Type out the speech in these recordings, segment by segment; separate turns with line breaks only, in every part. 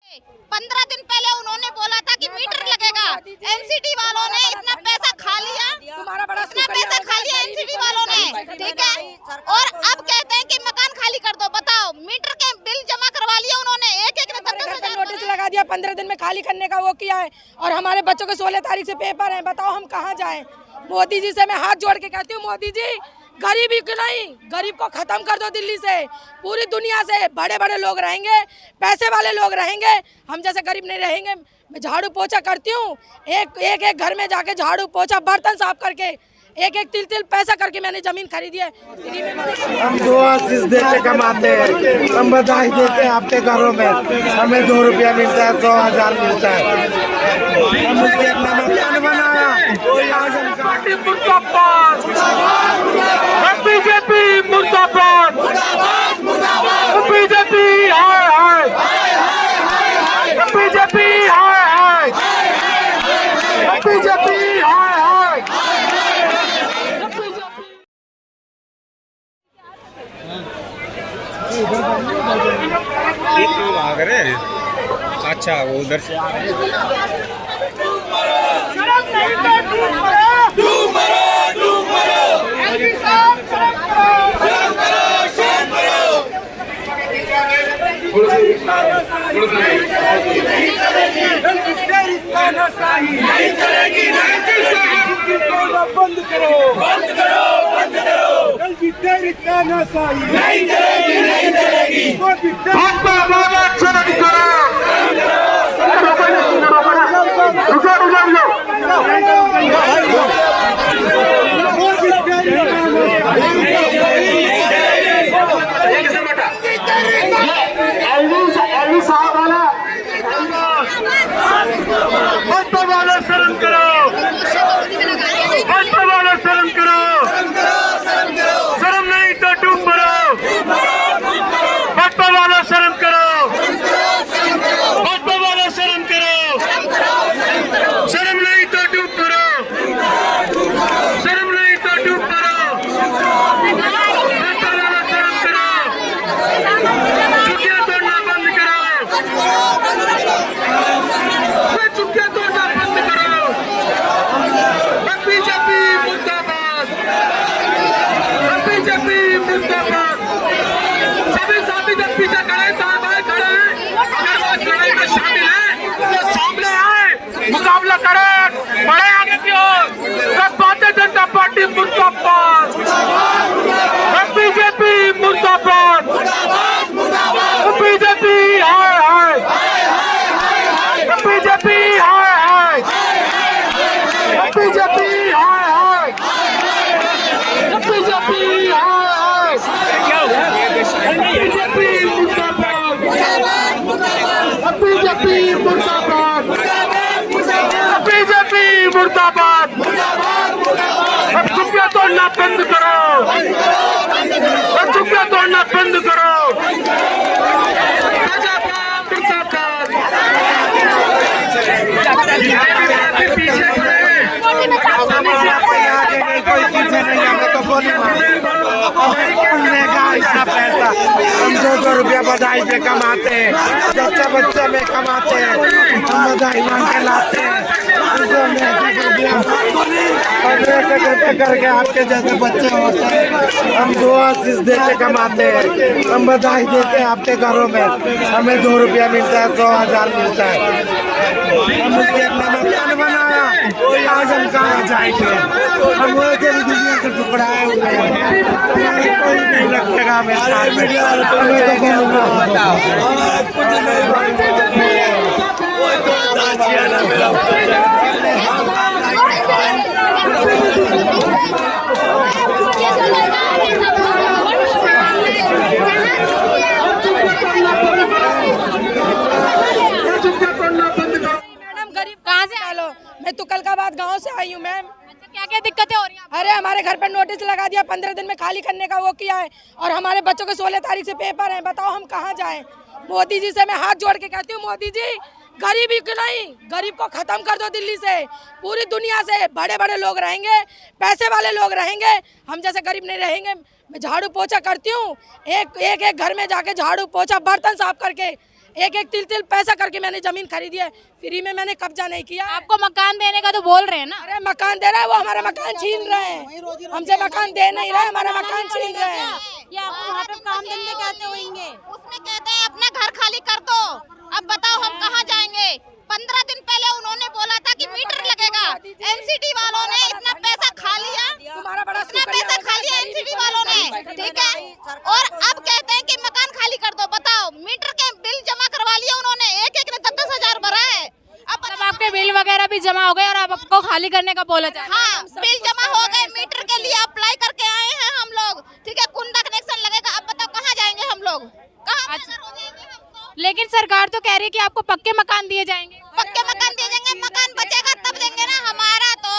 15 दिन पहले उन्होंने बोला था कि मीटर लगेगा। एमसीडी वालों ने इतना पैसा खा लिया, इतना पैसा खा लिया एमसीडी वालों ने, ठीक है। और अब कहते हैं कि मकान खाली कर दो। बताओ, मीटर के बिल जमा करवा लिया उन्होंने, एक एक ने
नोटिस लगा दिया, 15 दिन में खाली करने का वो किया है। और हमारे बच्चों के 16 तारीख से पेपर है। बताओ हम कहाँ जाएं? मोदी जी से मैं हाथ जोड़ के कहती हूँ, मोदी जी गरीबी क्यों नहीं, गरीब को खत्म कर दो दिल्ली से। पूरी दुनिया से बड़े बड़े लोग रहेंगे, पैसे वाले लोग रहेंगे, हम जैसे गरीब नहीं रहेंगे। मैं झाड़ू पोछा करती हूँ, एक घर में जाके झाड़ू पोछा बर्तन साफ करके एक तिल पैसा करके मैंने जमीन खरीदी है।
हम 2 आशीष देके कमाते हैं, हम बधाई देते हैं आपके घरों में, हमें 2 रुपया मिलता है, 100,000 मिलता है। हम उसके अपना मकान बनाया।
बीजेपी मुर्दाबाद, बीजेपी हाय हाय, बीजेपी हाय हाय, बीजेपी हाय हाय।
भाग रहे। अच्छा, वो उधर से आ रहे हैं।
बंद करो, बंद करो, बंद करो, तेरी तानाशाही नहीं चलेगी, नहीं चलेगी। भाजपा वाला चरण करो, भाजपा वाला शर्म करो, भाजपा वाला शर्म करो, शर्म नहीं तो डूब मरो। भाजपा वाला शर्म करो, भाजपा वाला शर्म करो, शर्म नहीं तो डूब मरो, शर्म नहीं तो डूब मरो। भाजपा वाला शर्म करो, चुटिया तोड़ना बंद करो, चुटिया तोड़ना बंद करो। बीजेपी मुर्दाबाद, बीजेपी मुर्दाबाद। सभी साथी जब पीछे खड़े, तार भाई खड़े हैं, अगर वो इस लड़ाई में शामिल है तो सामने आए, मुकाबला करें, बड़े आगे की ओर। भारतीय जनता पार्टी मुर्दाबाद, बीजेपी मुर्दाबाद, बीजेपी हाय हाय, बीजेपी हाय हाय, बीजेपी हाय हाय, बीजेपी हाय हाय, बीजेपी मुर्दाबाद, बीजेपी मुर्दाबाद, बीजेपी मुर्दाबाद। अब चुप्पिया तोड़ना बंद करो, अब चुप्पिया तोड़ना बंद करो।
कोई पीछे नहीं, हमें तो बोली का इतना पैसा हम 2 रुपया बधाई से कमाते हैं, बच्चे में कमाते हैं, हम बधाई मांग के लाते हैं। 1 रुपया करके आपके जैसे बच्चे होते हैं, हम 2 आशीष देके कमाते हैं, हम बधाई देते हैं आपके घरों में, हमें 2 रुपया मिलता है, 100,000 मिलता है। हम उसके अपना मकान बनाया। आज हम कहाँ जाएंगे? हम वो तेरी दुनिया से टुकड़ाए हुए हैं, कोई नहीं रखेगा हमें साथ में।
मैं तुकलकाबाद गांव से आई हूँ मैम।
क्या क्या दिक्कतें हो रही हैं?
अरे हमारे घर पर नोटिस लगा दिया, 15 दिन में खाली करने का वो किया है। और हमारे बच्चों के 16 तारीख से पेपर है। बताओ हम कहाँ जाएं? मोदी जी से मैं हाथ जोड़ के कहती हूँ, मोदी जी गरीबी क्यों नहीं, गरीब को खत्म कर दो दिल्ली से। पूरी दुनिया से बड़े बड़े लोग रहेंगे, पैसे वाले लोग रहेंगे, हम जैसे गरीब नहीं रहेंगे। मैं झाड़ू पोछा करती हूँ, एक घर में जाके झाड़ू पोछा बर्तन साफ करके एक एक तिल पैसा करके मैंने जमीन खरीदी है, फ्री में मैंने कब्जा नहीं किया।
आपको मकान देने का तो बोल रहे हैं ना।
अरे मकान दे रहा है, वो हमारा मकान छीन रहे हैं, हमसे मकान दे नहीं रहे, हमारा मकान छीन रहे हैं।
या आपको वहाँ पे काम धंधे कहते होंगे, उसमें कहते हैं अपना घर खाली कर दो। अब बताओ हम कहाँ जाएंगे। 15 दिन पहले उन्होंने बोला था कि मीटर लगेगा, एमसीडी वालों ने इतना पैसा खा लिया,
तुम्हारा बड़ा
इतना पैसा खा लिया एमसीडी वालों ने, ठीक है। और अब कहते हैं कि मकान खाली कर दो। बताओ, मीटर के बिल जमा करवा लिया उन्होंने, एक ने 10-10 हजार भरा है। अब आपके बिल वगैरह भी जमा हो गए और अब आपको खाली करने का बोला जाए। हाँ, बिल जमा हो गए, मीटर के लिए अप्लाई करके आए हैं हम लोग, ठीक है। कुंडा कनेक्शन लगेगा। अब बताओ कहाँ जाएंगे हम लोग, कहाँ हो जाएंगे हमको? लेकिन सरकार तो कह रही है कि आपको पक्के मकान दिए जाएंगे। पक्के मकान दिए जाएंगे, मकान बचेगा तब देंगे ना। हमारा तो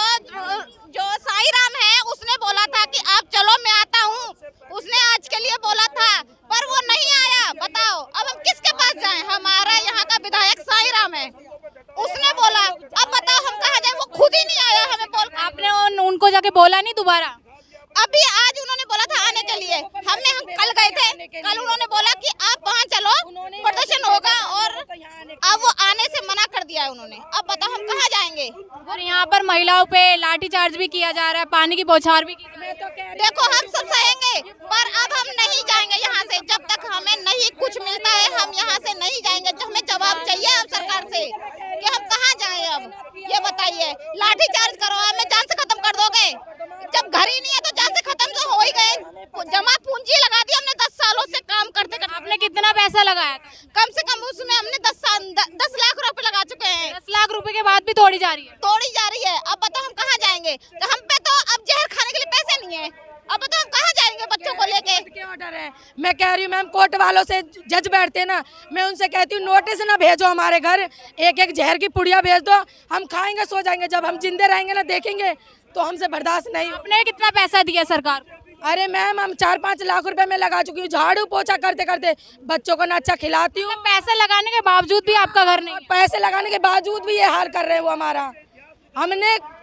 जो साई राम है उसने बोला था कि आप चलो मैं आता हूँ, उसने आज के लिए बोला था, पर वो नहीं आया। बताओ अब हम किसके पास जाएं? हमारा यहाँ का विधायक साई राम है, उसने बोला। अब बताओ हम कहाँ जाएं? वो खुद ही नहीं आया हमें बोल। आपने उनको जाके बोला नहीं दोबारा? अभी आज उन्होंने बोला था आने के लिए, हम कल गए थे, कल उन्होंने बोला कि आप वहाँ चलो प्रदर्शन होगा, और अब वो आने से मना कर दिया है उन्होंने। अब बताओ हम कहाँ जाएंगे? और यहाँ पर महिलाओं पे लाठीचार्ज भी किया जा रहा है, पानी की बौछार भी की जा रही है। देखो हम सब सहेंगे, पर अब हम नहीं जाएंगे यहाँ से जब तक हमें नहीं कुछ मिलता है। हम यहाँ से नहीं जाएंगे, जो हमें जवाब चाहिए अब सरकार से कि हम कहाँ जाएं। अब ये बताइए, लाठीचार्ज करो, हमें जान से खत्म कर दोगे? जब घर ही नहीं है तो जान से खत्म तो हो ही गए। जमा पूंजी लगा दी हमने 10 सालों से काम करते करते। आपने कितना पैसा लगाया? कम से कम उसमें हमने 10 लाख रुपए लगा चुके हैं। 10 लाख रुपए के बाद भी तोड़ी जा रही है, तोड़ी जा रही है। अब बताओ हम कहाँ जाएंगे? तो हम पे तो अब जहर खाने के लिए पैसे नहीं है। अब बताओ हम कहाँ जाएंगे बच्चों को लेके? ऑर्डर है, मैं कह रही हूँ मैम, कोर्ट वालों से जज बैठते ना, मैं उनसे कहती हूँ नोटिस ना भेजो हमारे घर, एक एक जहर की पुड़िया भेज दो, हम खाएंगे सो जाएंगे। जब हम जिंदे रहेंगे ना देखेंगे तो हमसे बर्दाश्त नहीं। आपने कितना पैसा दिया सरकार को? अरे मैम हम 4-5 लाख रुपए में लगा चुकी हूँ, झाड़ू पोछा करते करते, बच्चों को ना अच्छा खिलाती हूँ। पैसे लगाने के बावजूद भी आपका घर नहीं? पैसे लगाने के बावजूद भी ये हाल कर रहे हैं वो हमारा।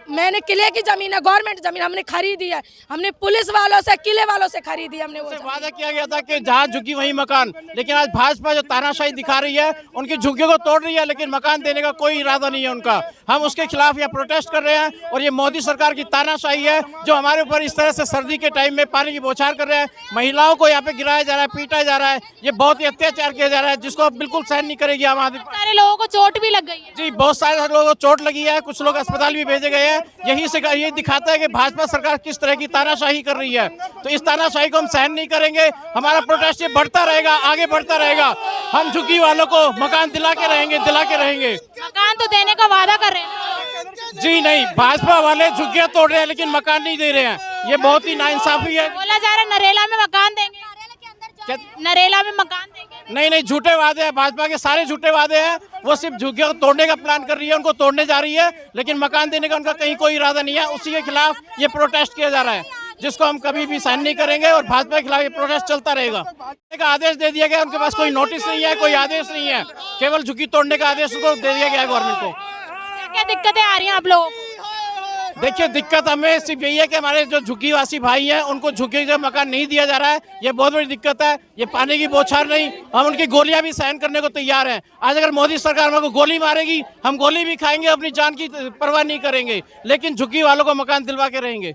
मैंने किले की जमीन है, गवर्नमेंट जमीन हमने खरीदी है, हमने पुलिस वालों से, किले वालों से खरीदी। हमने वो
वादा किया गया था कि जहाँ झुकी वहीं मकान, लेकिन आज भाजपा जो तानाशाही दिखा रही है, उनकी झुग्गियों को तोड़ रही है, लेकिन मकान देने का कोई इरादा नहीं है उनका। हम उसके खिलाफ यह प्रोटेस्ट कर रहे हैं, और ये मोदी सरकार की तानाशाही है जो हमारे ऊपर इस तरह से सर्दी के टाइम में पानी की बौछार कर रहे हैं। महिलाओं को यहाँ पे गिराया जा रहा है, पीटा जा रहा है, ये बहुत ही अत्याचार किया जा रहा है, जिसको बिल्कुल सहन नहीं करेगी आम आदमी।
सारे लोगों को चोट भी लग गई है
जी, बहुत सारे लोगों को चोट लगी है, कुछ लोग अस्पताल भी भेजे गए हैं। यही से ये दिखाता है कि भाजपा सरकार किस तरह की तानाशाही कर रही है। तो इस तानाशाही को हम सहन नहीं करेंगे, हमारा प्रोटेस्ट ये बढ़ता रहेगा, आगे बढ़ता रहेगा। हम झुग्गी वालों को मकान दिला के रहेंगे।
मकान तो देने का वादा कर रहे हैं।
जी नहीं, भाजपा वाले झुग्गियां तोड़ रहे हैं लेकिन मकान नहीं दे रहे हैं, ये बहुत ही नाइंसाफी है।
बोला जा रहा है नरेला में मकान देंगे, नरेला में मकान देंगे।
नहीं, झूठे वादे हैं, भाजपा के सारे झूठे वादे हैं। वो सिर्फ झुग्गियों को तोड़ने का प्लान कर रही है, उनको तोड़ने जा रही है, लेकिन मकान देने का उनका कहीं कोई इरादा नहीं है। उसी के खिलाफ ये प्रोटेस्ट किया जा रहा है, जिसको हम कभी भी सहन नहीं करेंगे, और भाजपा के खिलाफ ये प्रोटेस्ट चलता रहेगा। का आदेश दे दिया गया, उनके पास कोई नोटिस नहीं है, कोई आदेश नहीं है, केवल झुग्गी तोड़ने का आदेश उनको दे दिया गया है गवर्नमेंट को।
क्या दिक्कतें आ रही हैं आप लोगों को?
देखिए, दिक्कत हमें सिर्फ यही है कि हमारे जो झुग्गीवासी भाई हैं उनको झुग्गी का मकान नहीं दिया जा रहा है, ये बहुत बड़ी दिक्कत है। ये पानी की बौछार नहीं, हम उनकी गोलियां भी सहन करने को तैयार हैं। आज अगर मोदी सरकार हमको गोली मारेगी, हम गोली भी खाएंगे, अपनी जान की परवाह नहीं करेंगे, लेकिन झुग्गी वालों को मकान दिलवा के रहेंगे।